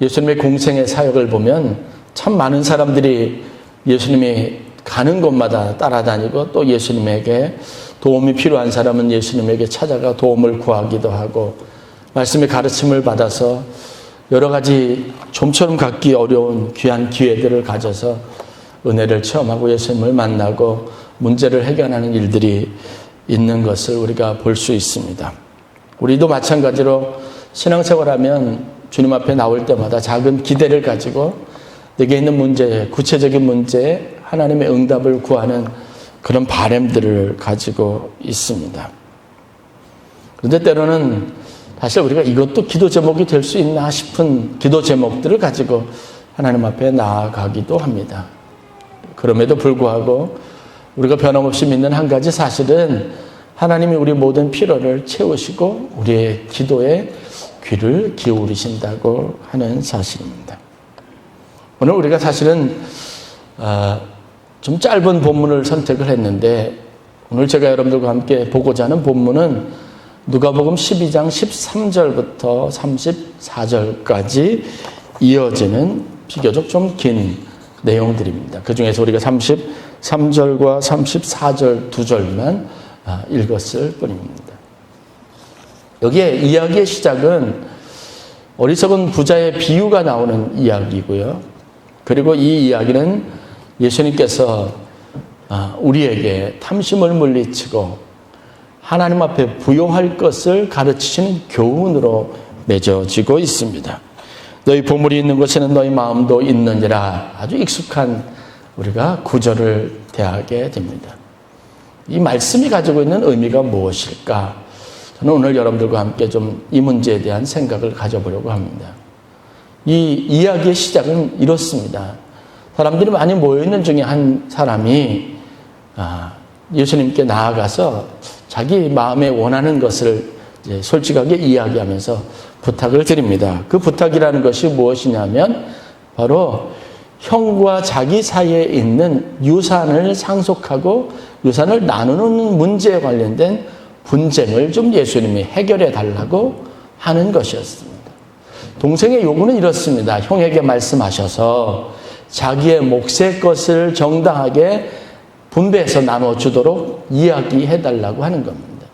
예수님의 공생의 사역을 보면 참 많은 사람들이 예수님이 가는 곳마다 따라다니고 또 예수님에게 도움이 필요한 사람은 예수님에게 찾아가 도움을 구하기도 하고 말씀의 가르침을 받아서 여러 가지 좀처럼 갖기 어려운 귀한 기회들을 가져서 은혜를 체험하고 예수님을 만나고 문제를 해결하는 일들이 있는 것을 우리가 볼 수 있습니다. 우리도 마찬가지로 신앙생활하면 주님 앞에 나올 때마다 작은 기대를 가지고 내게 있는 문제, 구체적인 문제에 하나님의 응답을 구하는 그런 바람들을 가지고 있습니다. 그런데 때로는 사실 우리가 이것도 기도 제목이 될 수 있나 싶은 기도 제목들을 가지고 하나님 앞에 나아가기도 합니다. 그럼에도 불구하고 우리가 변함없이 믿는 한 가지 사실은 하나님이 우리 모든 필요를 채우시고 우리의 기도에 귀를 기울이신다고 하는 사실입니다. 오늘 우리가 사실은 좀 짧은 본문을 선택을 했는데 오늘 제가 여러분들과 함께 보고자 하는 본문은 누가복음 12장 13절부터 34절까지 이어지는 비교적 좀 긴 내용들입니다. 그 중에서 우리가 33절과 34절 두 절만 읽었을 뿐입니다. 여기에 이야기의 시작은 어리석은 부자의 비유가 나오는 이야기고요. 그리고 이 이야기는 예수님께서 우리에게 탐심을 물리치고 하나님 앞에 부요할 것을 가르치시는 교훈으로 맺어지고 있습니다. 너희 보물이 있는 곳에는 너희 마음도 있느니라. 아주 익숙한 우리가 구절을 대하게 됩니다. 이 말씀이 가지고 있는 의미가 무엇일까? 저는 오늘 여러분들과 함께 좀 이 문제에 대한 생각을 가져보려고 합니다. 이 이야기의 시작은 이렇습니다. 사람들이 많이 모여있는 중에 한 사람이 예수님께 나아가서 자기 마음에 원하는 것을 이제 솔직하게 이야기하면서 부탁을 드립니다. 그 부탁이라는 것이 무엇이냐면 바로 형과 자기 사이에 있는 유산을 상속하고 유산을 나누는 문제에 관련된 분쟁을 좀 예수님이 해결해 달라고 하는 것이었습니다. 동생의 요구는 이렇습니다. 형에게 말씀하셔서 자기의 몫의 것을 정당하게 분배해서 나눠주도록 이야기해 달라고 하는 겁니다.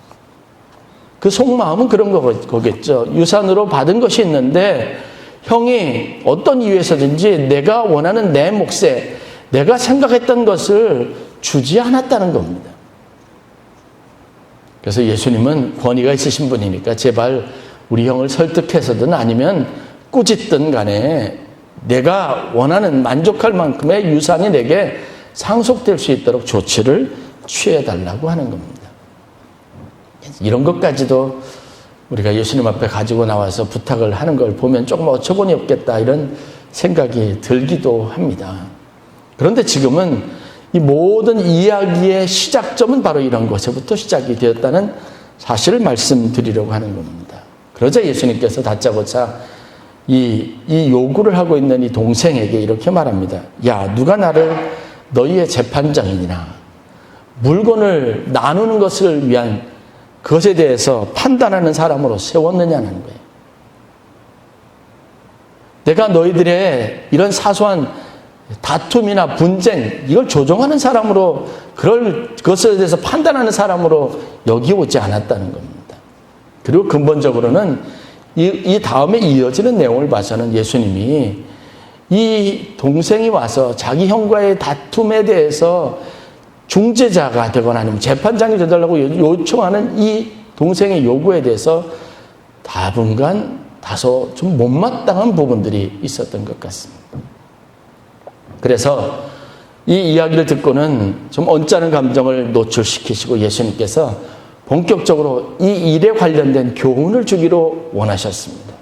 그 속마음은 그런 거겠죠. 유산으로 받은 것이 있는데 형이 어떤 이유에서든지 내가 원하는 내 몫에 내가 생각했던 것을 주지 않았다는 겁니다. 그래서 예수님은 권위가 있으신 분이니까 제발 우리 형을 설득해서든 아니면 꾸짖든 간에 내가 원하는 만족할 만큼의 유산이 내게 상속될 수 있도록 조치를 취해달라고 하는 겁니다. 이런 것까지도 우리가 예수님 앞에 가지고 나와서 부탁을 하는 걸 보면 조금 어처구니 없겠다 이런 생각이 들기도 합니다. 그런데 지금은 이 모든 이야기의 시작점은 바로 이런 것에부터 시작이 되었다는 사실을 말씀드리려고 하는 겁니다. 그러자 예수님께서 다짜고짜 이 요구를 하고 있는 이 동생에게 이렇게 말합니다. 야, 누가 나를 너희의 재판장이니나 물건을 나누는 것을 위한 그것에 대해서 판단하는 사람으로 세웠느냐는 거예요. 내가 너희들의 이런 사소한 다툼이나 분쟁 이걸 조정하는 사람으로 그것에 대해서 판단하는 사람으로 여기오지 않았다는 겁니다. 그리고 근본적으로는 이 다음에 이어지는 내용을 봐서는 예수님이 이 동생이 와서 자기 형과의 다툼에 대해서 중재자가 되거나 아니면 재판장이 되달라고 요청하는 이 동생의 요구에 대해서 당분간 다소 좀 못마땅한 부분들이 있었던 것 같습니다. 그래서 이 이야기를 듣고는 좀 언짢은 감정을 노출시키시고 예수님께서 본격적으로 이 일에 관련된 교훈을 주기로 원하셨습니다.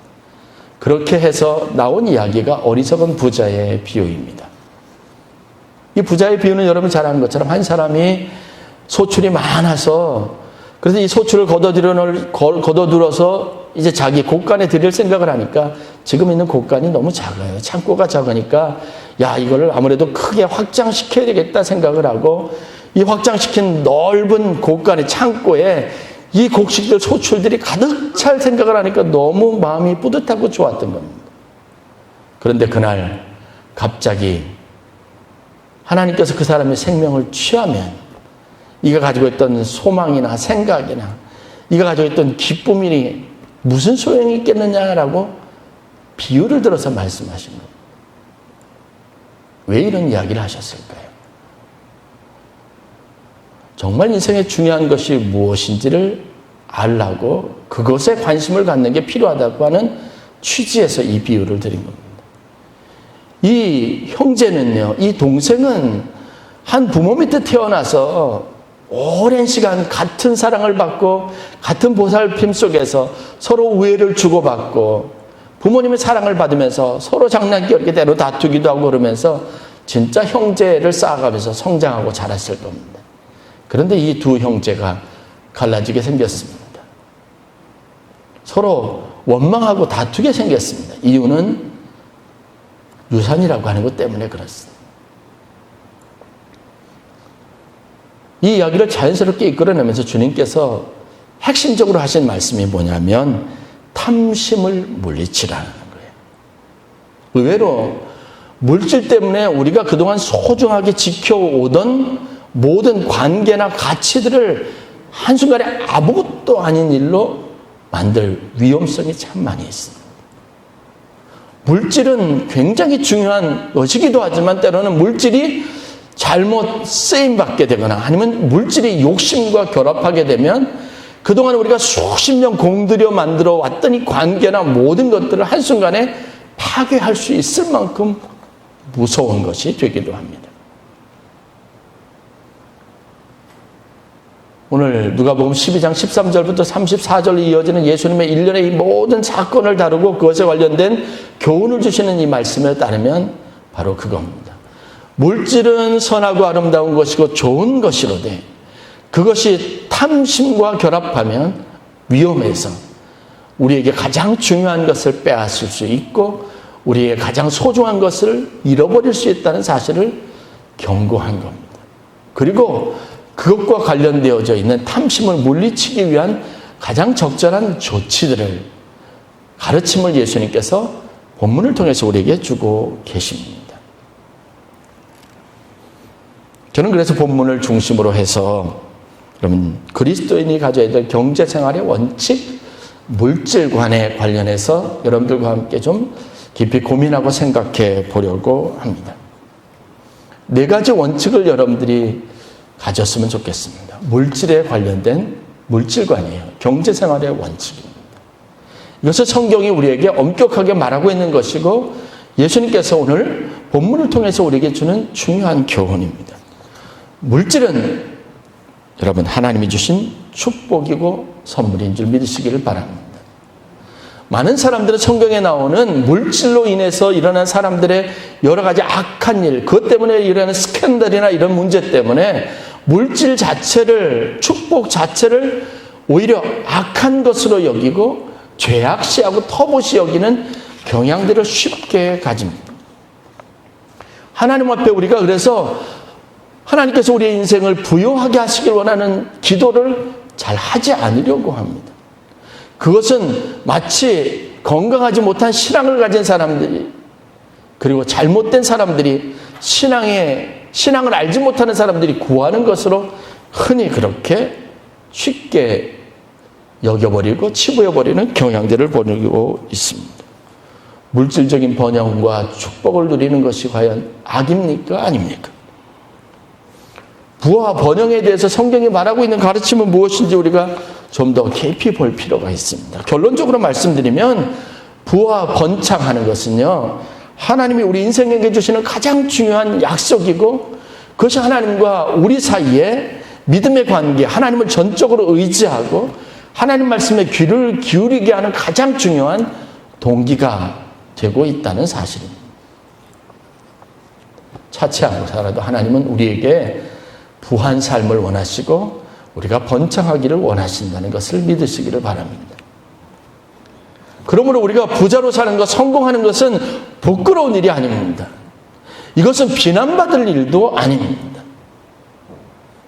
그렇게 해서 나온 이야기가 어리석은 부자의 비유입니다. 이 부자의 비유는 여러분 잘 아는 것처럼 한 사람이 소출이 많아서 그래서 이 소출을 거둬들어서 이제 자기 곳간에 드릴 생각을 하니까 지금 있는 곳간이 너무 작아요. 창고가 작으니까 야, 이거를 아무래도 크게 확장시켜야 되겠다 생각을 하고 이 확장시킨 넓은 곳간의 창고에 이 곡식들 소출들이 가득 찰 생각을 하니까 너무 마음이 뿌듯하고 좋았던 겁니다. 그런데 그날 갑자기 하나님께서 그 사람의 생명을 취하면 이가 가지고 있던 소망이나 생각이나 이가 가지고 있던 기쁨이 무슨 소용이 있겠느냐라고 비유를 들어서 말씀하신 거예요. 왜 이런 이야기를 하셨을까요? 정말 인생에 중요한 것이 무엇인지를 알라고 그것에 관심을 갖는 게 필요하다고 하는 취지에서 이 비유를 드린 겁니다. 이 형제는요, 이 동생은 한 부모 밑에 태어나서 오랜 시간 같은 사랑을 받고 같은 보살핌 속에서 서로 우애를 주고받고 부모님의 사랑을 받으면서 서로 장난기 때로 다투기도 하고 그러면서 진짜 형제를 쌓아가면서 성장하고 자랐을 겁니다. 그런데 이 두 형제가 갈라지게 생겼습니다. 서로 원망하고 다투게 생겼습니다. 이유는 유산이라고 하는 것 때문에 그렇습니다. 이 이야기를 자연스럽게 이끌어내면서 주님께서 핵심적으로 하신 말씀이 뭐냐면 탐심을 물리치라는 거예요. 의외로 물질 때문에 우리가 그동안 소중하게 지켜오던 모든 관계나 가치들을 한순간에 아무것도 아닌 일로 만들 위험성이 참 많이 있습니다. 물질은 굉장히 중요한 것이기도 하지만 때로는 물질이 잘못 쓰임받게 되거나 아니면 물질이 욕심과 결합하게 되면 그동안 우리가 수십 년 공들여 만들어 왔던 이 관계나 모든 것들을 한순간에 파괴할 수 있을 만큼 무서운 것이 되기도 합니다. 오늘 누가복음 12장 13절부터 34절로 이어지는 예수님의 일련의 이 모든 사건을 다루고 그것에 관련된 교훈을 주시는 이 말씀에 따르면 바로 그겁니다. 물질은 선하고 아름다운 것이고 좋은 것이로되 그것이 탐심과 결합하면 위험해서 우리에게 가장 중요한 것을 빼앗을 수 있고 우리의 가장 소중한 것을 잃어버릴 수 있다는 사실을 경고한 겁니다. 그리고 그것과 관련되어져 있는 탐심을 물리치기 위한 가장 적절한 조치들을 가르침을 예수님께서 본문을 통해서 우리에게 주고 계십니다. 저는 그래서 본문을 중심으로 해서 여러분 그리스도인이 가져야 될 경제생활의 원칙, 물질관에 관련해서 여러분들과 함께 좀 깊이 고민하고 생각해 보려고 합니다. 4가지 원칙을 여러분들이 가졌으면 좋겠습니다. 물질에 관련된 물질관이에요. 경제생활의 원칙입니다. 이것을 성경이 우리에게 엄격하게 말하고 있는 것이고 예수님께서 오늘 본문을 통해서 우리에게 주는 중요한 교훈입니다. 물질은 여러분 하나님이 주신 축복이고 선물인 줄 믿으시기를 바랍니다. 많은 사람들은 성경에 나오는 물질로 인해서 일어난 사람들의 여러 가지 악한 일, 그것 때문에 일어나는 스캔들이나 이런 문제 때문에 물질 자체를, 축복 자체를 오히려 악한 것으로 여기고 죄악시하고 터부시 여기는 경향들을 쉽게 가집니다. 하나님 앞에 우리가 그래서 하나님께서 우리의 인생을 부유하게 하시길 원하는 기도를 잘 하지 않으려고 합니다. 그것은 마치 건강하지 못한 신앙을 가진 사람들이 그리고 잘못된 사람들이 신앙을 알지 못하는 사람들이 구하는 것으로 흔히 그렇게 쉽게 여겨버리고 치부해버리는 경향들을 보이고 있습니다. 물질적인 번영과 축복을 누리는 것이 과연 악입니까? 아닙니까? 부와 번영에 대해서 성경이 말하고 있는 가르침은 무엇인지 우리가 좀 더 깊이 볼 필요가 있습니다. 결론적으로 말씀드리면 부와 번창하는 것은요, 하나님이 우리 인생에게 주시는 가장 중요한 약속이고 그것이 하나님과 우리 사이에 믿음의 관계, 하나님을 전적으로 의지하고 하나님 말씀에 귀를 기울이게 하는 가장 중요한 동기가 되고 있다는 사실입니다. 차치하고 살아도 하나님은 우리에게 부한 삶을 원하시고 우리가 번창하기를 원하신다는 것을 믿으시기를 바랍니다. 그러므로 우리가 부자로 사는 것, 성공하는 것은 부끄러운 일이 아닙니다. 이것은 비난받을 일도 아닙니다.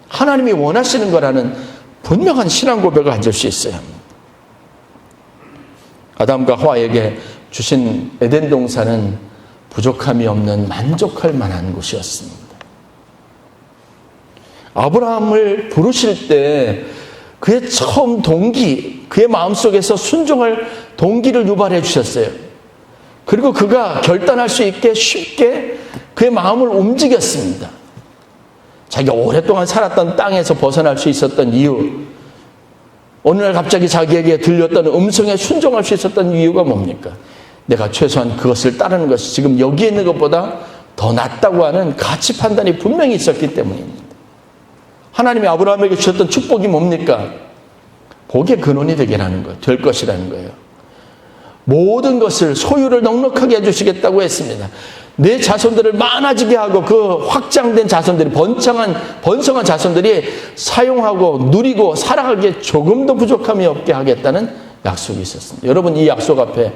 하나님이 원하시는 거라는 분명한 신앙 고백을 가질 수 있어야 합니다. 아담과 하와에게 주신 에덴 동산은 부족함이 없는 만족할 만한 곳이었습니다. 아브라함을 부르실 때 그의 처음 동기, 그의 마음속에서 순종할 동기를 유발해 주셨어요. 그리고 그가 결단할 수 있게 쉽게 그의 마음을 움직였습니다. 자기가 오랫동안 살았던 땅에서 벗어날 수 있었던 이유, 어느 날 갑자기 자기에게 들렸던 음성에 순종할 수 있었던 이유가 뭡니까? 내가 최소한 그것을 따르는 것이 지금 여기에 있는 것보다 더 낫다고 하는 가치 판단이 분명히 있었기 때문입니다. 하나님이 아브라함에게 주셨던 축복이 뭡니까? 복의 근원이 될 것이라는 거예요. 모든 것을 소유를 넉넉하게 해주시겠다고 했습니다. 내 자손들을 많아지게 하고 그 확장된 자손들이 번성한 자손들이 사용하고 누리고 살아가기에 조금도 부족함이 없게 하겠다는 약속이 있었습니다. 여러분, 이 약속 앞에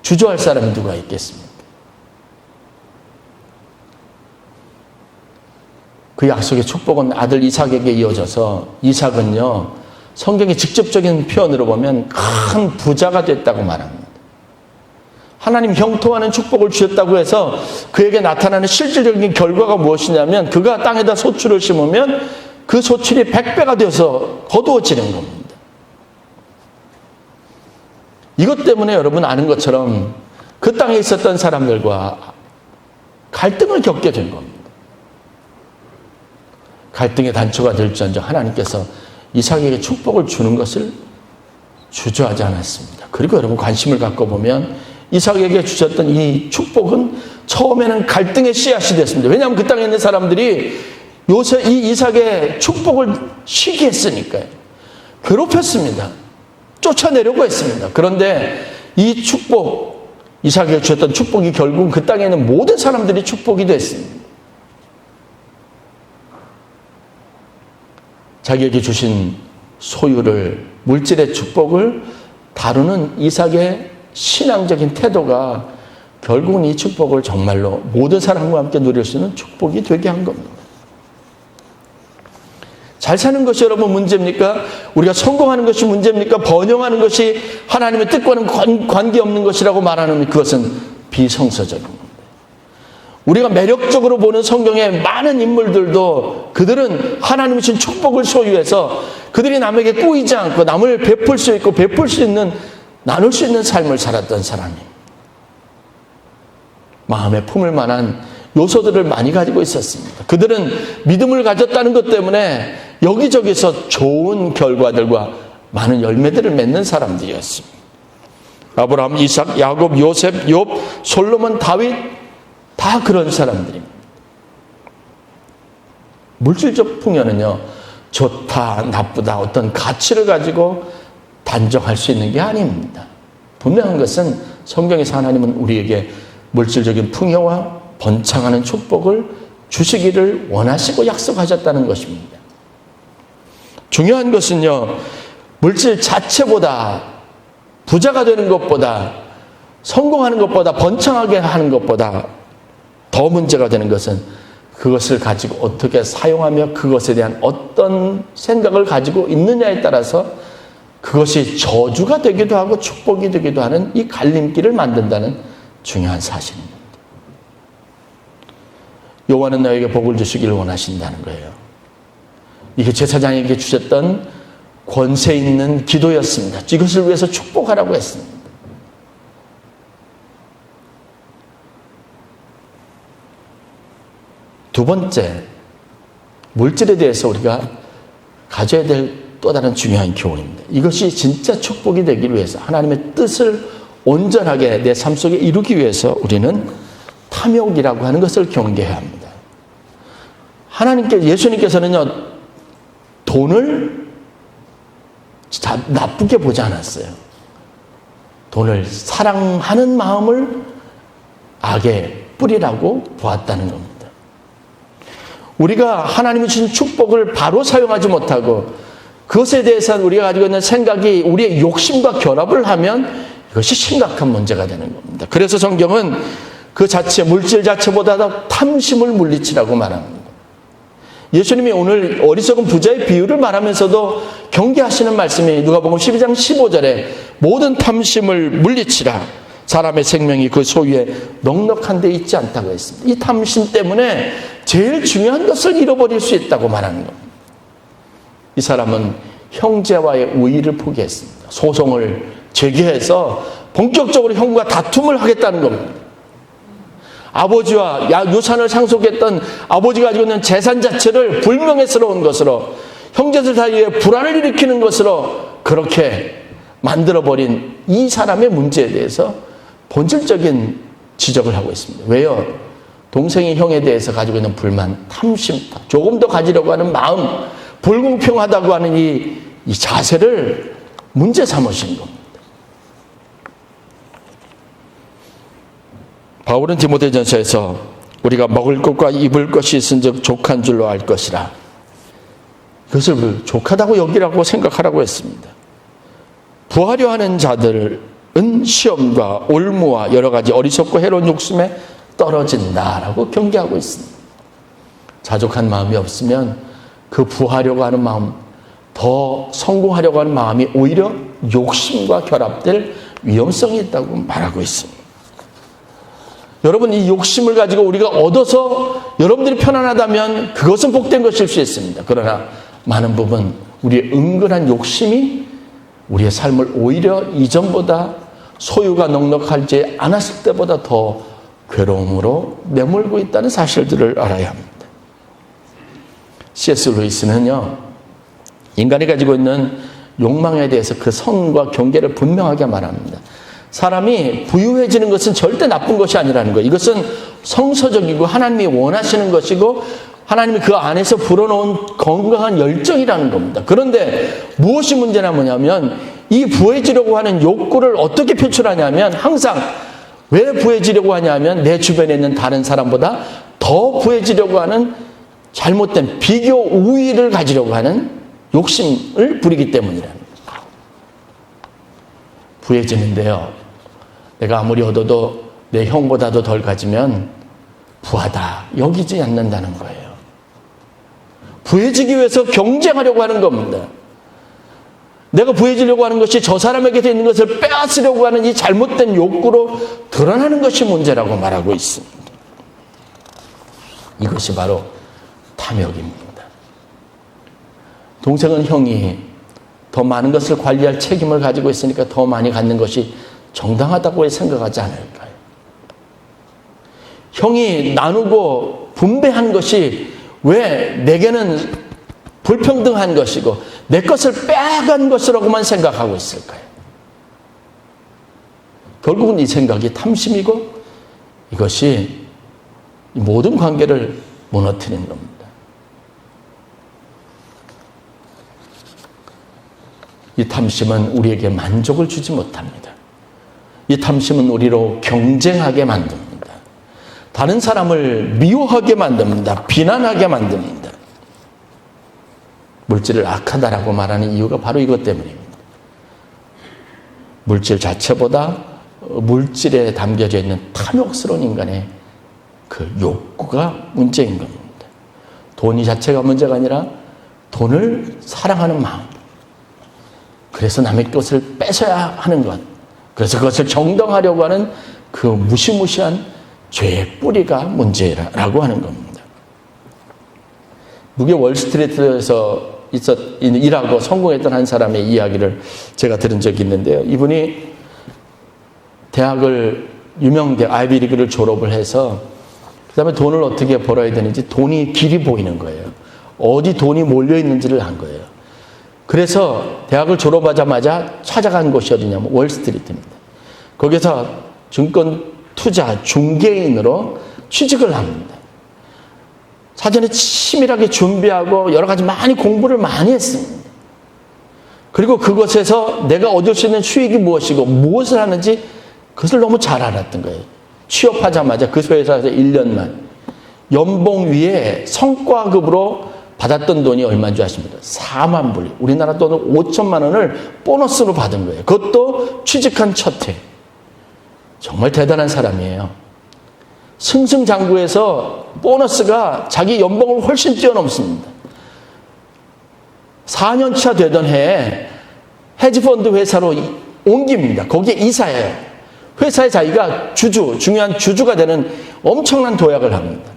주저할 사람이 누가 있겠습니까? 그 약속의 축복은 아들 이삭에게 이어져서 이삭은요, 성경의 직접적인 표현으로 보면 큰 부자가 됐다고 말합니다. 하나님 형통하는 축복을 주셨다고 해서 그에게 나타나는 실질적인 결과가 무엇이냐면 그가 땅에다 소출을 심으면 그 소출이 100배가 되어서 거두어지는 겁니다. 이것 때문에 여러분 아는 것처럼 그 땅에 있었던 사람들과 갈등을 겪게 된 겁니다. 갈등의 단초가 될지언정 하나님께서 이삭에게 축복을 주는 것을 주저하지 않았습니다. 그리고 여러분 관심을 갖고 보면 이삭에게 주셨던 이 축복은 처음에는 갈등의 씨앗이 됐습니다. 왜냐하면 그 땅에 있는 사람들이 이 이삭의 축복을 시기했으니까요. 괴롭혔습니다. 쫓아내려고 했습니다. 그런데 이 축복, 이삭에게 주셨던 축복이 결국 그 땅에 있는 모든 사람들이 축복이 됐습니다. 자기에게 주신 소유를, 물질의 축복을 다루는 이삭의 신앙적인 태도가 결국은 이 축복을 정말로 모든 사람과 함께 누릴 수 있는 축복이 되게 한 겁니다. 잘 사는 것이 여러분 문제입니까? 우리가 성공하는 것이 문제입니까? 번영하는 것이 하나님의 뜻과는 관계없는 것이라고 말하는 그것은 비성서적인 겁니다. 우리가 매력적으로 보는 성경의 많은 인물들도 그들은 하나님이 주신 축복을 소유해서 그들이 남에게 꼬이지 않고 남을 베풀 수 있고 베풀 수 있는, 나눌 수 있는 삶을 살았던 사람입니다. 마음에 품을 만한 요소들을 많이 가지고 있었습니다. 그들은 믿음을 가졌다는 것 때문에 여기저기서 좋은 결과들과 많은 열매들을 맺는 사람들이었습니다. 아브라함, 이삭, 야곱, 요셉, 욥, 솔로몬, 다윗, 다 그런 사람들입니다. 물질적 풍요는요, 좋다, 나쁘다, 어떤 가치를 가지고 단정할 수 있는 게 아닙니다. 분명한 것은 성경에서 하나님은 우리에게 물질적인 풍요와 번창하는 축복을 주시기를 원하시고 약속하셨다는 것입니다. 중요한 것은요, 물질 자체보다, 부자가 되는 것보다, 성공하는 것보다, 번창하게 하는 것보다 더 문제가 되는 것은 그것을 가지고 어떻게 사용하며 그것에 대한 어떤 생각을 가지고 있느냐에 따라서 그것이 저주가 되기도 하고 축복이 되기도 하는 이 갈림길을 만든다는 중요한 사실입니다. 여호와는 너에게 복을 주시기를 원하신다는 거예요. 이게 제사장에게 주셨던 권세 있는 기도였습니다. 이것을 위해서 축복하라고 했습니다. 두 번째, 물질에 대해서 우리가 가져야 될 또 다른 중요한 교훈입니다. 이것이 진짜 축복이 되기 위해서 하나님의 뜻을 온전하게 내 삶 속에 이루기 위해서 우리는 탐욕이라고 하는 것을 경계해야 합니다. 예수님께서는요, 돈을 나쁘게 보지 않았어요. 돈을 사랑하는 마음을 악의 뿌리라고 보았다는 겁니다. 우리가 하나님이 주신 축복을 바로 사용하지 못하고 그것에 대해서 우리가 가지고 있는 생각이 우리의 욕심과 결합을 하면 이것이 심각한 문제가 되는 겁니다. 그래서 성경은 그 자체, 물질 자체보다도 탐심을 물리치라고 말합니다. 예수님이 오늘 어리석은 부자의 비유를 말하면서도 경계하시는 말씀이 누가복음 12장 15절에 모든 탐심을 물리치라. 사람의 생명이 그 소유에 넉넉한 데 있지 않다고 했습니다. 이 탐심 때문에 제일 중요한 것을 잃어버릴 수 있다고 말하는 겁니다. 이 사람은 형제와의 우위를 포기했습니다. 소송을 제기해서 본격적으로 형과 다툼을 하겠다는 겁니다. 아버지와 유산을 상속했던 아버지가 가지고 있는 재산 자체를 불명예스러운 것으로, 형제들 사이에 불안을 일으키는 것으로 그렇게 만들어버린 이 사람의 문제에 대해서 본질적인 지적을 하고 있습니다. 왜요? 동생이 형에 대해서 가지고 있는 불만, 탐심, 조금 더 가지려고 하는 마음, 불공평하다고 하는 이 자세를 문제 삼으신 겁니다. 바울은 디모데전서에서 우리가 먹을 것과 입을 것이 있은즉 족한 줄로 알 것이라, 그것을 족하다고 여기라고 생각하라고 했습니다. 부하려 하는 자들은 시험과 올무와 여러 가지 어리석고 해로운 욕심에 떨어진다라고 경계하고 있습니다. 자족한 마음이 없으면 그 부하려고 하는 마음, 더 성공하려고 하는 마음이 오히려 욕심과 결합될 위험성이 있다고 말하고 있습니다. 여러분, 이 욕심을 가지고 우리가 얻어서 여러분들이 편안하다면 그것은 복된 것일 수 있습니다. 그러나 많은 부분 우리의 은근한 욕심이 우리의 삶을 오히려 이전보다 소유가 넉넉하지 않았을 때보다 더 괴로움으로 내몰고 있다는 사실들을 알아야 합니다. C.S. 루이스는요, 인간이 가지고 있는 욕망에 대해서 그 선과 경계를 분명하게 말합니다. 사람이 부유해지는 것은 절대 나쁜 것이 아니라는 거예요. 이것은 성서적이고 하나님이 원하시는 것이고 하나님이 그 안에서 불어넣은 건강한 열정이라는 겁니다. 그런데 무엇이 문제냐 뭐냐면 이 부해지려고 하는 욕구를 어떻게 표출하냐면 항상 왜 부해지려고 하냐면 내 주변에 있는 다른 사람보다 더 부해지려고 하는 잘못된 비교 우위를 가지려고 하는 욕심을 부리기 때문이라는 거예요. 부해지는데요, 내가 아무리 얻어도 내 형보다도 덜 가지면 부하다 여기지 않는다는 거예요. 부해지기 위해서 경쟁하려고 하는 겁니다. 내가 부해지려고 하는 것이 저 사람에게 있는 것을 빼앗으려고 하는 이 잘못된 욕구로 드러나는 것이 문제라고 말하고 있습니다. 이것이 바로 탐욕입니다. 동생은 형이 더 많은 것을 관리할 책임을 가지고 있으니까 더 많이 갖는 것이 정당하다고 생각하지 않을까요? 형이 나누고 분배한 것이 왜 내게는 불평등한 것이고 내 것을 빼앗은 것이라고만 생각하고 있을까요? 결국은 이 생각이 탐심이고 이것이 모든 관계를 무너뜨리는 겁니다. 이 탐심은 우리에게 만족을 주지 못합니다. 이 탐심은 우리로 경쟁하게 만듭니다. 다른 사람을 미워하게 만듭니다. 비난하게 만듭니다. 물질을 악하다라고 말하는 이유가 바로 이것 때문입니다. 물질 자체보다 물질에 담겨져 있는 탐욕스러운 인간의 그 욕구가 문제인 겁니다. 돈이 자체가 문제가 아니라 돈을 사랑하는 마음. 그래서 남의 것을 뺏어야 하는 것. 그래서 그것을 정당하려고 하는 그 무시무시한 죄의 뿌리가 문제라고 하는 겁니다. 미국의 월스트리트에서 일하고 성공했던 한 사람의 이야기를 제가 들은 적이 있는데요. 이분이 대학을 유명대 아이비리그를 졸업을 해서 그 다음에 돈을 어떻게 벌어야 되는지 돈이 길이 보이는 거예요. 어디 돈이 몰려 있는지를 안 거예요. 그래서 대학을 졸업하자마자 찾아간 곳이 어디냐면 월스트리트입니다. 거기서 증권 투자 중개인으로 취직을 합니다. 사전에 치밀하게 준비하고 여러 가지 많이 공부를 많이 했습니다. 그리고 그것에서 내가 얻을 수 있는 수익이 무엇이고 무엇을 하는지 그것을 너무 잘 알았던 거예요. 취업하자마자 그 회사에서 1년만 연봉 위에 성과급으로 받았던 돈이 얼마인 줄 아십니까? 4만 불. 우리나라 돈은 5천만 원을 보너스로 받은 거예요. 그것도 취직한 첫 해. 정말 대단한 사람이에요. 승승장구해서 보너스가 자기 연봉을 훨씬 뛰어넘습니다. 4년차 되던 해에 헤지펀드 회사로 옮깁니다. 거기에 이사해요. 회사의 자기가 중요한 주주가 되는 엄청난 도약을 합니다.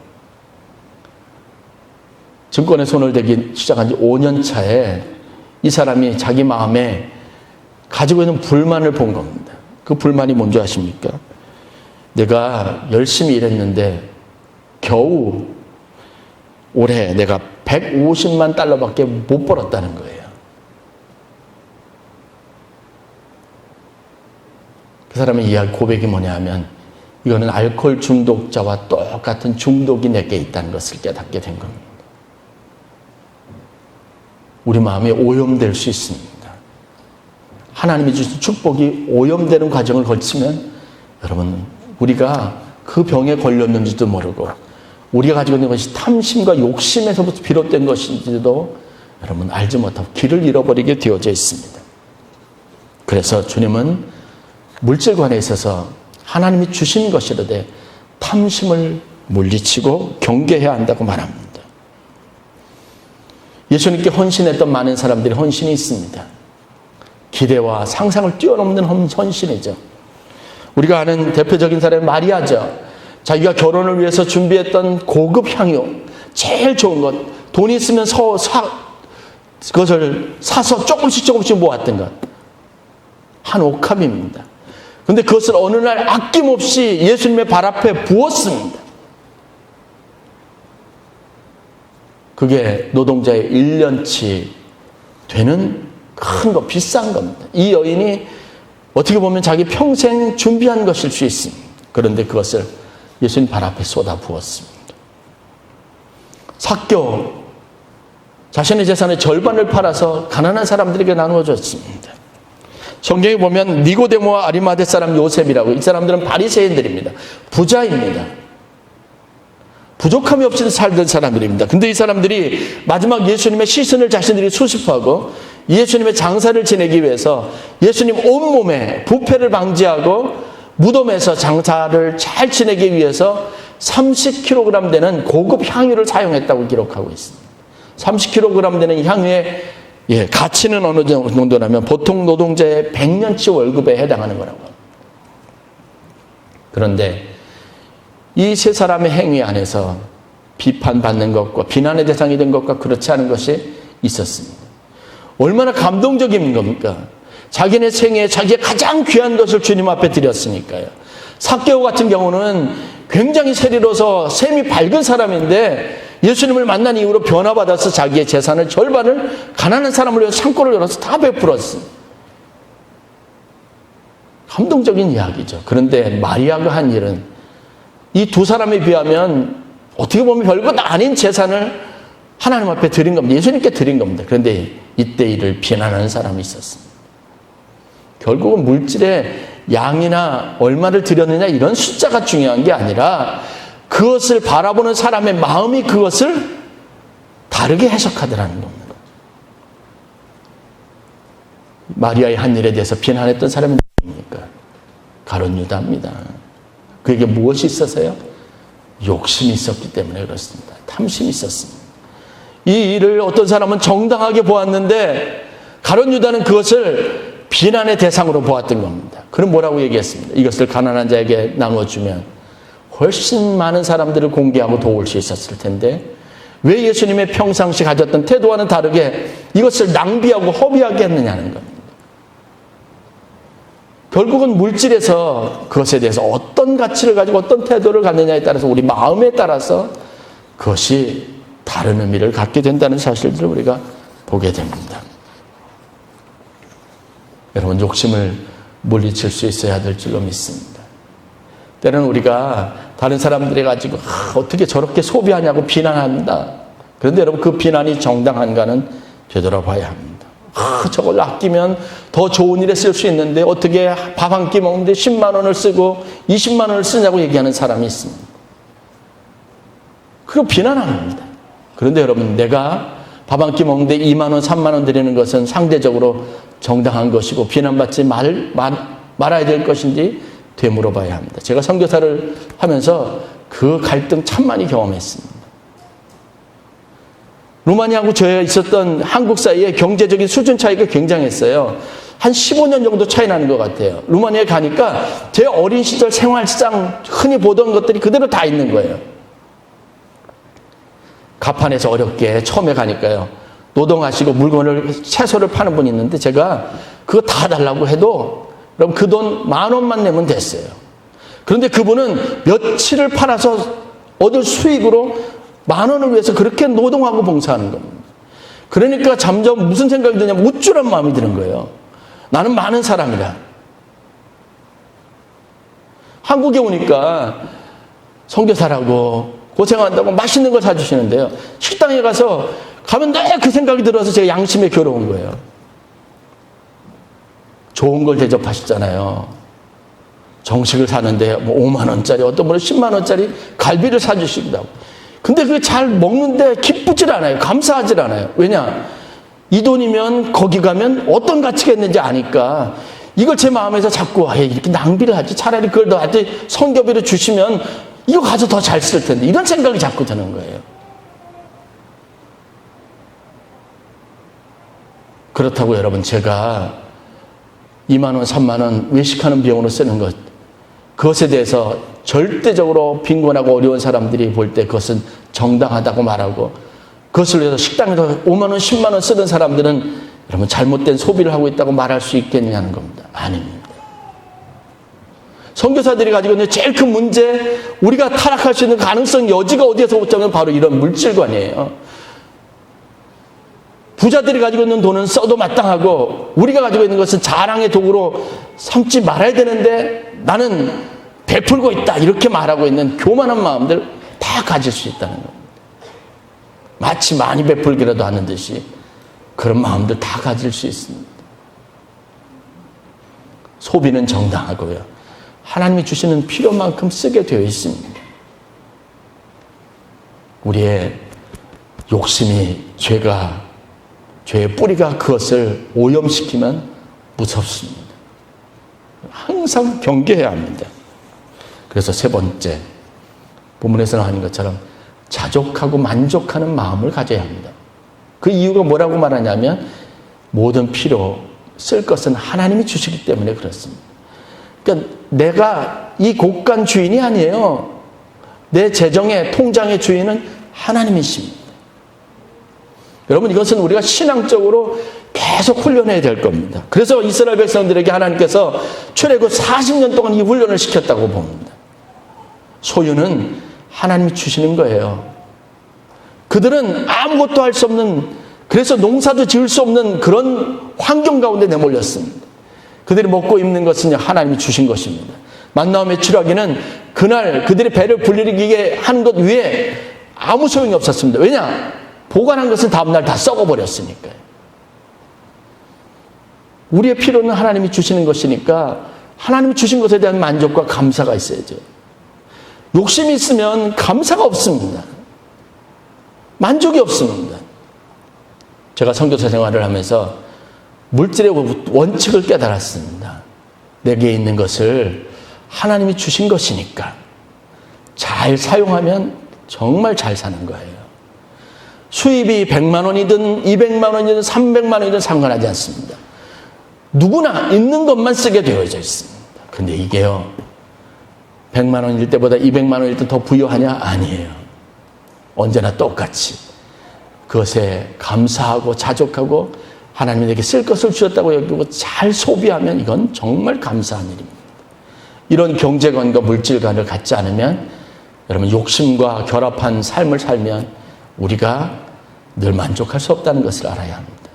증권에 손을 대기 시작한 지 5년 차에 이 사람이 자기 마음에 가지고 있는 불만을 본 겁니다. 그 불만이 뭔지 아십니까? 내가 열심히 일했는데 겨우 올해 내가 150만 달러밖에 못 벌었다는 거예요. 그 사람의 이야기 고백이 뭐냐 하면 이거는 알코올 중독자와 똑같은 중독이 내게 있다는 것을 깨닫게 된 겁니다. 우리 마음이 오염될 수 있습니다. 하나님이 주신 축복이 오염되는 과정을 거치면 여러분 우리가 그 병에 걸렸는지도 모르고 우리가 가지고 있는 것이 탐심과 욕심에서부터 비롯된 것인지도 여러분 알지 못하고 길을 잃어버리게 되어져 있습니다. 그래서 주님은 물질관에 있어서 하나님이 주신 것이라되 탐심을 물리치고 경계해야 한다고 말합니다. 예수님께 헌신했던 많은 사람들이 헌신이 있습니다. 기대와 상상을 뛰어넘는 헌신이죠. 우리가 아는 대표적인 사람이 마리아죠. 자기가 결혼을 위해서 준비했던 고급 향유, 제일 좋은 것, 돈이 있으면 그것을 사서 조금씩 모았던 것. 한 옥합입니다. 그런데 그것을 어느 날 아낌없이 예수님의 발 앞에 부었습니다. 그게 노동자의 1년치 되는 큰 거, 비싼 겁니다. 이 여인이 어떻게 보면 자기 평생 준비한 것일 수 있습니다. 그런데 그것을 예수님 발 앞에 쏟아 부었습니다. 삭개오, 자신의 재산의 절반을 팔아서 가난한 사람들에게 나누어 줬습니다. 성경에 보면 니고데모와 아리마대 사람 요셉이라고, 이 사람들은 바리새인들입니다. 부자입니다. 부족함이 없이 살던 사람들입니다. 근데 이 사람들이 마지막 예수님의 시선을 자신들이 수습하고 예수님의 장사를 지내기 위해서 예수님 온몸에 부패를 방지하고 무덤에서 장사를 잘 지내기 위해서 30kg 되는 고급 향유를 사용했다고 기록하고 있습니다. 30kg 되는 향유의 가치는 어느 정도냐면 보통 노동자의 100년치 월급에 해당하는 거라고 합니다. 그런데 이 세 사람의 행위 안에서 비판받는 것과 비난의 대상이 된 것과 그렇지 않은 것이 있었습니다. 얼마나 감동적인 겁니까? 자기네 생애에 자기의 가장 귀한 것을 주님 앞에 드렸으니까요. 삭개오 같은 경우는 굉장히 세리로서 셈이 밝은 사람인데 예수님을 만난 이후로 변화받아서 자기의 재산을 절반을 가난한 사람을 위해서 창고를 열어서 다 베풀었습니다. 감동적인 이야기죠. 그런데 마리아가 한 일은 이 두 사람에 비하면 어떻게 보면 별것 아닌 재산을 하나님 앞에 드린 겁니다. 예수님께 드린 겁니다. 그런데 이때 이를 비난하는 사람이 있었습니다. 결국은 물질의 양이나 얼마를 드렸느냐 이런 숫자가 중요한 게 아니라 그것을 바라보는 사람의 마음이 그것을 다르게 해석하더라는 겁니다. 마리아의 한 일에 대해서 비난했던 사람이 누굽니까? 가룟 유다입니다. 그에게 무엇이 있어서요? 욕심이 있었기 때문에 그렇습니다. 탐심이 있었습니다. 이 일을 어떤 사람은 정당하게 보았는데 가룟 유다는 그것을 비난의 대상으로 보았던 겁니다. 그럼 뭐라고 얘기했습니다. 이것을 가난한 자에게 나누어주면 훨씬 많은 사람들을 공개하고 도울 수 있었을 텐데 왜 예수님의 평상시 가졌던 태도와는 다르게 이것을 낭비하고 허비하게 했느냐는 겁니다. 결국은 물질에서 그것에 대해서 어떤 가치를 가지고 어떤 태도를 갖느냐에 따라서 우리 마음에 따라서 그것이 다른 의미를 갖게 된다는 사실들을 우리가 보게 됩니다. 여러분, 욕심을 물리칠 수 있어야 될 줄로 믿습니다. 때로는 우리가 다른 사람들이 가지고 어떻게 저렇게 소비하냐고 비난합니다. 그런데 여러분, 그 비난이 정당한가는 되돌아봐야 합니다. 저걸 아끼면 더 좋은 일에 쓸 수 있는데 어떻게 밥 한 끼 먹는데 10만 원을 쓰고 20만 원을 쓰냐고 얘기하는 사람이 있습니다. 그리고 비난합니다. 그런데 여러분, 내가 밥 한 끼 먹는데 2만 원, 3만 원 드리는 것은 상대적으로 정당한 것이고 비난받지 말아야 될 것인지 되물어봐야 합니다. 제가 선교사를 하면서 그 갈등 참 많이 경험했습니다. 루마니아하고 저에 있었던 한국 사이에 경제적인 수준 차이가 굉장했어요. 한 15년 정도 차이 나는 것 같아요. 루마니아에 가니까 제 어린 시절 생활상 흔히 보던 것들이 그대로 다 있는 거예요. 가판에서 어렵게 처음에 가니까요. 노동하시고 물건을, 채소를 파는 분이 있는데 제가 그거 다 달라고 해도 그럼 그 돈 10,000원만 내면 됐어요. 그런데 그분은 며칠을 팔아서 얻을 수익으로 10,000원을 위해서 그렇게 노동하고 봉사하는 겁니다. 그러니까 점점 무슨 생각이 드냐면 우쭐한 마음이 드는 거예요. 나는 많은 사람이라. 한국에 오니까 선교사라고 고생한다고 맛있는 걸 사주시는데요. 식당에 가면 늘 그 생각이 들어서 제가 양심에 괴로운 거예요. 좋은 걸 대접하시잖아요. 정식을 사는데 뭐 5만 원짜리, 어떤 분은 10만 원짜리 갈비를 사주시기도 하고. 근데 그게 잘 먹는데 기쁘질 않아요. 감사하질 않아요. 왜냐? 이 돈이면 거기 가면 어떤 가치가 있는지 아니까 이걸 제 마음에서 자꾸 이렇게 낭비를 하지. 차라리 그걸 너한테 선교비로 주시면 이거 가서 더 잘 쓸 텐데. 이런 생각이 자꾸 드는 거예요. 그렇다고 여러분, 제가 2만 원, 3만 원 외식하는 비용으로 쓰는 것, 그것에 대해서 절대적으로 빈곤하고 어려운 사람들이 볼 때 그것은 정당하다고 말하고, 그것을 위해서 식당에서 5만 원, 10만 원 쓰는 사람들은 여러분 잘못된 소비를 하고 있다고 말할 수 있겠냐는 겁니다. 아닙니다. 선교사들이 가지고 있는 제일 큰 문제, 우리가 타락할 수 있는 가능성 여지가 어디에서 오자면 바로 이런 물질관이에요. 부자들이 가지고 있는 돈은 써도 마땅하고 우리가 가지고 있는 것은 자랑의 도구로 삼지 말아야 되는데 나는 베풀고 있다 이렇게 말하고 있는 교만한 마음들 다 가질 수 있다는 겁니다. 마치 많이 베풀기라도 하는 듯이 그런 마음들 다 가질 수 있습니다. 소비는 정당하고요. 하나님이 주시는 필요만큼 쓰게 되어 있습니다. 우리의 욕심이 죄의 뿌리가 그것을 오염시키면 무섭습니다. 항상 경계해야 합니다. 그래서 세 번째, 본문에서 나오는 것처럼 자족하고 만족하는 마음을 가져야 합니다. 그 이유가 뭐라고 말하냐면 모든 필요 쓸 것은 하나님이 주시기 때문에 그렇습니다. 그러니까 내가 이 곳간 주인이 아니에요. 내 재정의 통장의 주인은 하나님이십니다. 여러분, 이것은 우리가 신앙적으로 계속 훈련해야 될 겁니다. 그래서 이스라엘 백성들에게 하나님께서 출애굽 40년 동안 이 훈련을 시켰다고 봅니다. 소유는 하나님이 주시는 거예요. 그들은 아무것도 할 수 없는, 그래서 농사도 지을 수 없는 그런 환경 가운데 내몰렸습니다. 그들이 먹고 입는 것은 하나님이 주신 것입니다. 만나와 메추라기는 그날 그들의 배를 불리게 한 것 위에 아무 소용이 없었습니다. 왜냐? 보관한 것은 다음날 다 썩어버렸으니까요. 우리의 필요는 하나님이 주시는 것이니까 하나님이 주신 것에 대한 만족과 감사가 있어야죠. 욕심이 있으면 감사가 없습니다. 만족이 없습니다. 제가 선교사 생활을 하면서 물질의 원칙을 깨달았습니다. 내게 있는 것을 하나님이 주신 것이니까 잘 사용하면 정말 잘 사는 거예요. 수입이 100만 원이든 200만 원이든 300만 원이든 상관하지 않습니다. 누구나 있는 것만 쓰게 되어져 있습니다. 근데 이게요, 100만 원일 때보다 200만 원일 때 더 부유하냐? 아니에요. 언제나 똑같이 그것에 감사하고 자족하고 하나님이 내게 쓸 것을 주셨다고 여기고 잘 소비하면 이건 정말 감사한 일입니다. 이런 경제관과 물질관을 갖지 않으면 여러분 욕심과 결합한 삶을 살면 우리가 늘 만족할 수 없다는 것을 알아야 합니다.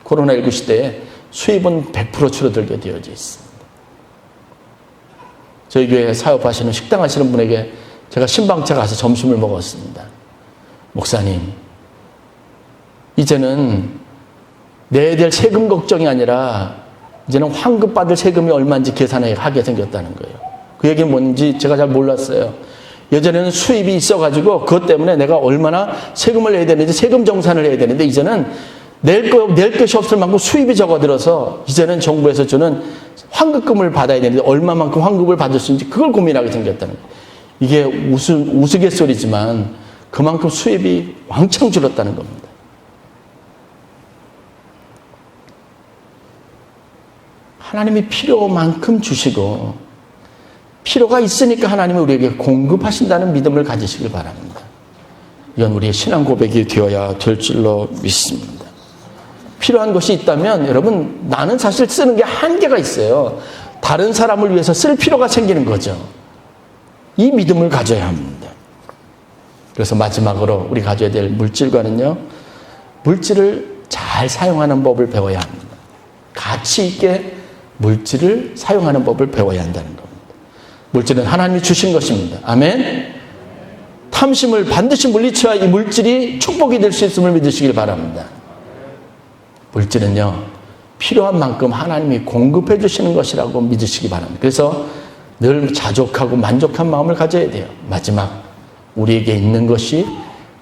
코로나19 시대에 수입은 100% 줄어들게 되어져 있습니다. 저희 교회 사업하시는 식당 하시는 분에게 제가 신방차 가서 점심을 먹었습니다. 목사님, 이제는 내야 될 세금 걱정이 아니라 이제는 환급 받을 세금이 얼마인지 계산하게 생겼다는 거예요. 그 얘기는 뭔지 제가 잘 몰랐어요. 예전에는 수입이 있어가지고 그것 때문에 내가 얼마나 세금을 내야 되는지 세금 정산을 해야 되는데 이제는 낼 것이 없을 만큼 수입이 적어들어서 이제는 정부에서 주는 환급금을 받아야 되는데 얼마만큼 환급을 받을 수 있는지 그걸 고민하게 생겼다는 거예요. 이게 우스갯소리지만 그만큼 수입이 왕창 줄었다는 겁니다. 하나님이 필요만큼 주시고 필요가 있으니까 하나님이 우리에게 공급하신다는 믿음을 가지시길 바랍니다. 이건 우리의 신앙 고백이 되어야 될 줄로 믿습니다. 필요한 것이 있다면 여러분, 나는 사실 쓰는 게 한계가 있어요. 다른 사람을 위해서 쓸 필요가 생기는 거죠. 이 믿음을 가져야 합니다. 그래서 마지막으로 우리 가져야 될 물질과는요, 물질을 잘 사용하는 법을 배워야 합니다. 가치 있게 물질을 사용하는 법을 배워야 한다는 겁니다. 물질은 하나님이 주신 것입니다. 아멘. 탐심을 반드시 물리쳐야 이 물질이 축복이 될 수 있음을 믿으시길 바랍니다. 물질은요, 필요한 만큼 하나님이 공급해 주시는 것이라고 믿으시기 바랍니다. 그래서 늘 자족하고 만족한 마음을 가져야 돼요. 마지막, 우리에게 있는 것이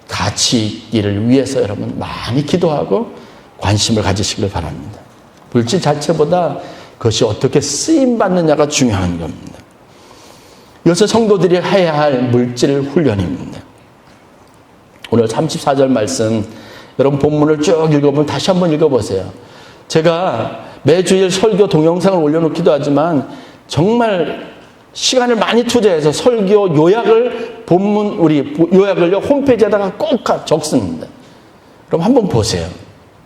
가치 있기를 위해서 여러분 많이 기도하고 관심을 가지시길 바랍니다. 물질 자체보다 그것이 어떻게 쓰임받느냐가 중요한 겁니다. 이것은 성도들이 해야 할 물질 훈련입니다. 오늘 34절 말씀, 여러분 본문을 쭉 읽어보면 다시 한번 읽어보세요. 제가 매주일 설교 동영상을 올려놓기도 하지만 정말 시간을 많이 투자해서 설교 요약을 본문 우리 요약을 홈페이지에다가 꼭 적습니다. 그럼 한번 보세요.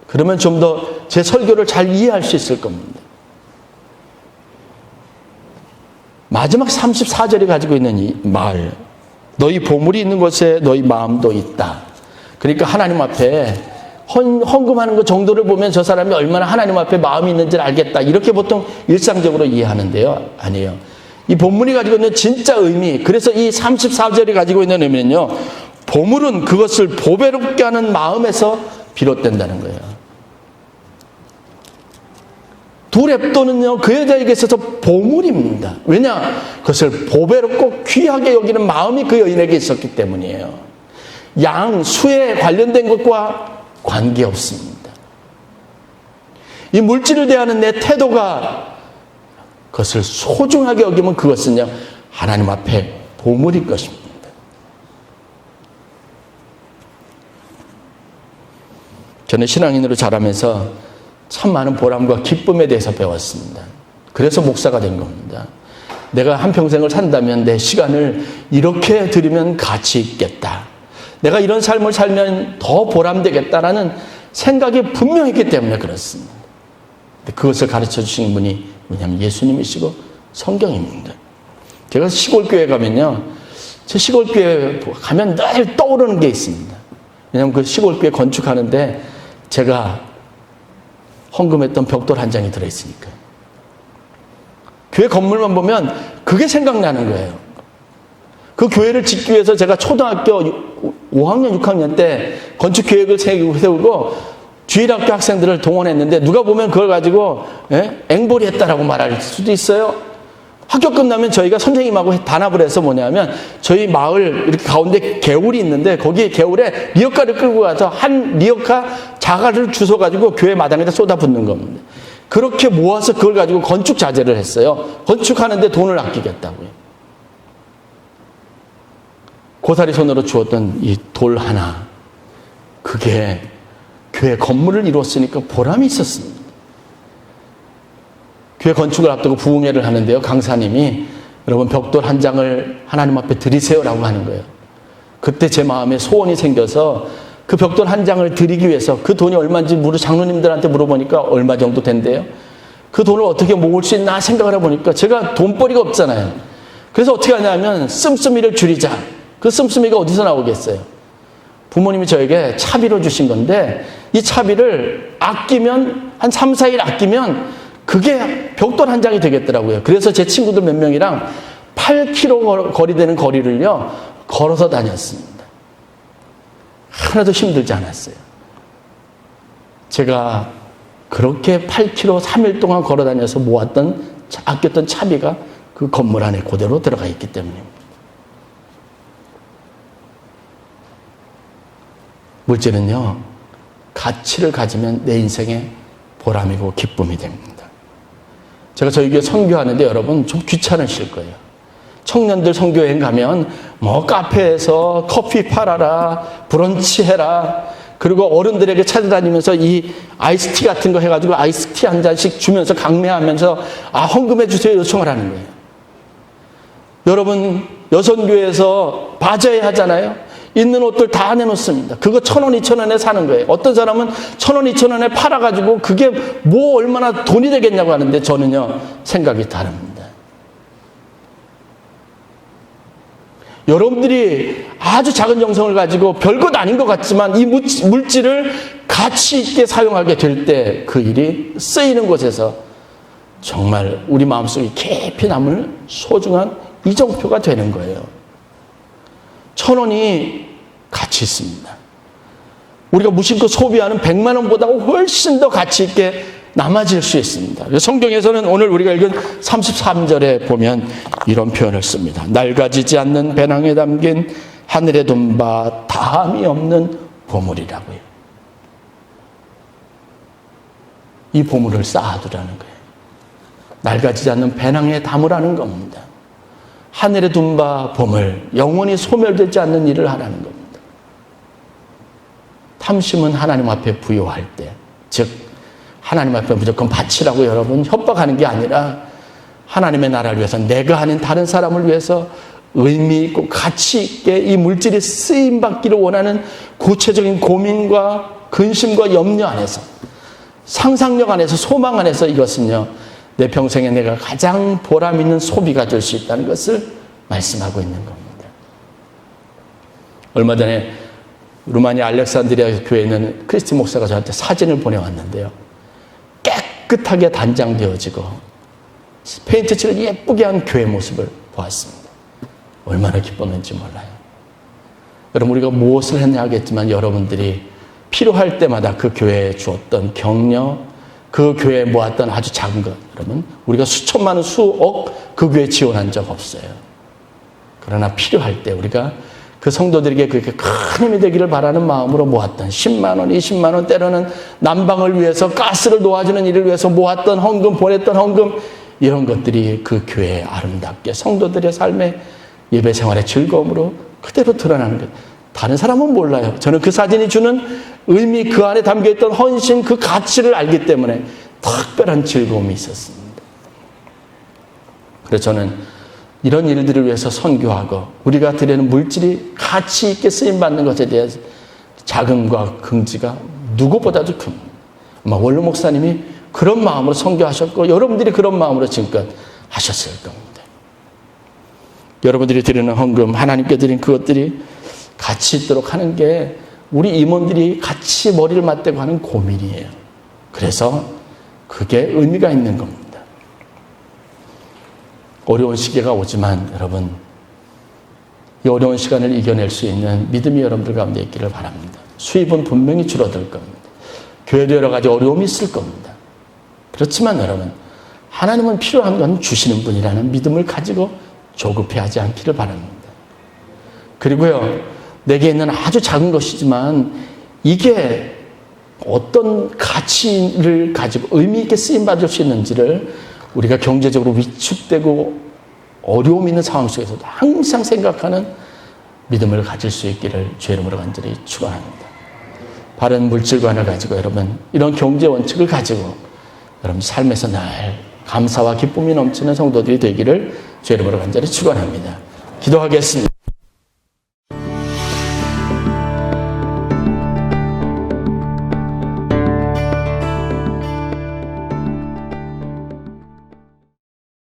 그러면 좀 더 제 설교를 잘 이해할 수 있을 겁니다. 마지막 34절이 가지고 있는 이 말, 너희 보물이 있는 곳에 너희 마음도 있다. 그러니까 하나님 앞에 헌금하는 것 정도를 보면 저 사람이 얼마나 하나님 앞에 마음이 있는지를 알겠다. 이렇게 보통 일상적으로 이해하는데요. 아니에요. 이 본문이 가지고 있는 진짜 의미, 그래서 이 34절이 가지고 있는 의미는요, 보물은 그것을 보배롭게 하는 마음에서 비롯된다는 거예요. 두 랩도는요, 그 여자에게 있어서 보물입니다. 왜냐? 그것을 보배롭고 귀하게 여기는 마음이 그 여인에게 있었기 때문이에요. 양, 수에 관련된 것과 관계없습니다. 이 물질을 대하는 내 태도가 그것을 소중하게 여기면 그것은요, 하나님 앞에 보물일 것입니다. 저는 신앙인으로 자라면서 참 많은 보람과 기쁨에 대해서 배웠습니다. 그래서 목사가 된 겁니다. 내가 한평생을 산다면 내 시간을 이렇게 드리면 가치 있겠다. 내가 이런 삶을 살면 더 보람되겠다라는 생각이 분명했기 때문에 그렇습니다. 그것을 가르쳐 주신 분이 뭐냐면 예수님이시고 성경입니다. 제가 시골교회 가면요, 제 시골교회 가면 늘 떠오르는 게 있습니다. 왜냐하면 그 시골교회 건축하는데 제가 헌금했던 벽돌 한 장이 들어있으니까요. 교회 건물만 보면 그게 생각나는 거예요. 그 교회를 짓기 위해서 제가 초등학교 5학년, 6학년 때 건축 계획을 세우고 주일학교 학생들을 동원했는데 누가 보면 그걸 가지고 앵벌이 했다라고 말할 수도 있어요. 학교 끝나면 저희가 선생님하고 단합을 해서 뭐냐면 저희 마을 이렇게 가운데 개울이 있는데 거기에 개울에 리어카를 끌고 가서 한 리어카 자갈을 주워가지고 교회 마당에다 쏟아붓는 겁니다. 그렇게 모아서 그걸 가지고 건축 자재를 했어요. 건축하는데 돈을 아끼겠다고요. 고사리 손으로 주었던 이 돌 하나, 그게 교회 건물을 이루었으니까 보람이 있었습니다. 교회 건축을 앞두고 부흥회를 하는데요, 강사님이 여러분 벽돌 한 장을 하나님 앞에 드리세요라고 하는 거예요. 그때 제 마음에 소원이 생겨서 그 벽돌 한 장을 드리기 위해서 그 돈이 얼마인지 장로님들한테 물어보니까 얼마 정도 된대요. 그 돈을 어떻게 모을 수 있나 생각을 해보니까 제가 돈벌이가 없잖아요. 그래서 어떻게 하냐면 씀씀이를 줄이자. 그 씀씀이가 어디서 나오겠어요? 부모님이 저에게 차비로 주신 건데 이 차비를 아끼면 한 3, 4일 아끼면 그게 벽돌 한 장이 되겠더라고요. 그래서 제 친구들 몇 명이랑 8km 거리 되는 거리를요, 걸어서 다녔습니다. 하나도 힘들지 않았어요. 제가 그렇게 8km 3일 동안 걸어 다녀서 모았던, 아꼈던 차비가 그 건물 안에 그대로 들어가 있기 때문입니다. 물질은요, 가치를 가지면 내 인생의 보람이고 기쁨이 됩니다. 제가 저희 교회 선교하는데 여러분 좀 귀찮으실 거예요. 청년들 선교여행 가면 뭐 카페에서 커피 팔아라, 브런치 해라, 그리고 어른들에게 찾아다니면서 이 아이스티 같은 거 해가지고 아이스티 한 잔씩 주면서 강매하면서 헌금해 주세요 요청을 하는 거예요. 여러분 여선교회에서 바자회 하잖아요. 있는 옷들 다 내놓습니다. 그거 1,000원, 2,000원에 사는 거예요. 어떤 사람은 1,000원, 2,000원에 팔아가지고 그게 뭐 얼마나 돈이 되겠냐고 하는데 저는요 생각이 다릅니다. 여러분들이 아주 작은 정성을 가지고 별것 아닌 것 같지만 이 물질을 가치 있게 사용하게 될 때 그 일이 쓰이는 곳에서 정말 우리 마음속에 깊이 남을 소중한 이정표가 되는 거예요. 1,000원이 가치 있습니다. 우리가 무심코 소비하는 100만 원보다 훨씬 더 가치 있게 남아질 수 있습니다. 성경에서는 오늘 우리가 읽은 33절에 보면 이런 표현을 씁니다. 낡아지지 않는 배낭에 담긴 하늘에 둔 바 다함이 없는 보물이라고요. 이 보물을 쌓아두라는 거예요. 낡아지지 않는 배낭에 담으라는 겁니다. 하늘에 둔 바 보물, 영원히 소멸되지 않는 일을 하라는 겁니다. 탐심은 하나님 앞에 부요할 때, 즉 하나님 앞에 무조건 바치라고 여러분 협박하는 게 아니라 하나님의 나라를 위해서 내가 아닌 다른 사람을 위해서 의미 있고 가치 있게 이 물질이 쓰임받기를 원하는 구체적인 고민과 근심과 염려 안에서 상상력 안에서 소망 안에서 이것은요 내 평생에 내가 가장 보람 있는 소비가 될 수 있다는 것을 말씀하고 있는 겁니다. 얼마 전에 루마니아 알렉산드리아 교회에 있는 크리스티 목사가 저한테 사진을 보내왔는데요. 깨끗하게 단장되어지고 페인트 칠을 예쁘게 한 교회 모습을 보았습니다. 얼마나 기뻤는지 몰라요. 여러분 우리가 무엇을 했냐 하겠지만 여러분들이 필요할 때마다 그 교회에 주었던 격려, 그 교회에 모았던 아주 작은 것, 여러분 우리가 수천만 원, 수억 그 교회에 지원한 적 없어요. 그러나 필요할 때 우리가 그 성도들에게 그렇게 큰 힘이 되기를 바라는 마음으로 모았던 10만 원, 20만 원, 때로는 난방을 위해서 가스를 도와주는 일을 위해서 모았던 헌금, 보냈던 헌금, 이런 것들이 그 교회에 아름답게 성도들의 삶의 예배 생활의 즐거움으로 그대로 드러나는 것. 다른 사람은 몰라요. 저는 그 사진이 주는 의미, 그 안에 담겨있던 헌신, 그 가치를 알기 때문에 특별한 즐거움이 있었습니다. 그래서 저는 이런 일들을 위해서 선교하고 우리가 드리는 물질이 가치 있게 쓰임받는 것에 대한 자긍과 긍지가 누구보다도 큽니다. 아마 원로 목사님이 그런 마음으로 선교하셨고 여러분들이 그런 마음으로 지금껏 하셨을 겁니다. 여러분들이 드리는 헌금, 하나님께 드린 그것들이 가치 있도록 하는 게 우리 임원들이 같이 머리를 맞대고 하는 고민이에요. 그래서 그게 의미가 있는 겁니다. 어려운 시기가 오지만 여러분 이 어려운 시간을 이겨낼 수 있는 믿음이 여러분들 가운데 있기를 바랍니다. 수입은 분명히 줄어들 겁니다. 교회도 여러 가지 어려움이 있을 겁니다. 그렇지만 여러분 하나님은 필요한 건 주시는 분이라는 믿음을 가지고 조급해하지 않기를 바랍니다. 그리고요 내게 있는 아주 작은 것이지만 이게 어떤 가치를 가지고 의미 있게 쓰임받을 수 있는지를 우리가 경제적으로 위축되고 어려움 있는 상황 속에서도 항상 생각하는 믿음을 가질 수 있기를 주의 이름으로 간절히 축원합니다. 바른 물질관을 가지고 여러분 이런 경제 원칙을 가지고 여러분 삶에서 늘 감사와 기쁨이 넘치는 성도들이 되기를 주의 이름으로 간절히 축원합니다. 기도하겠습니다.